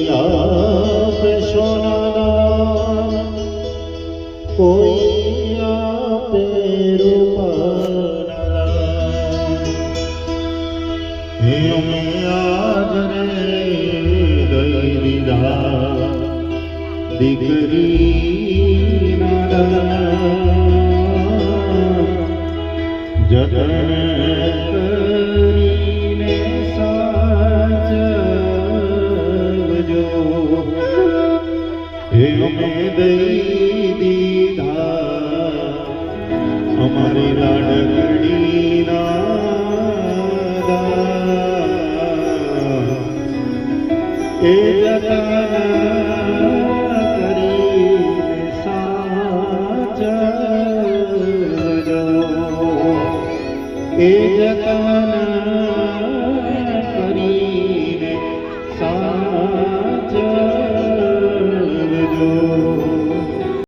આપે સોનાના, કોઈ આપે રૂપાના, અમે આજ રે દઈ દીધા દીકરી ના જતન કરીને સાચવજો, અમે દઈ દીધા અમારી લાડકડી ના એ જતન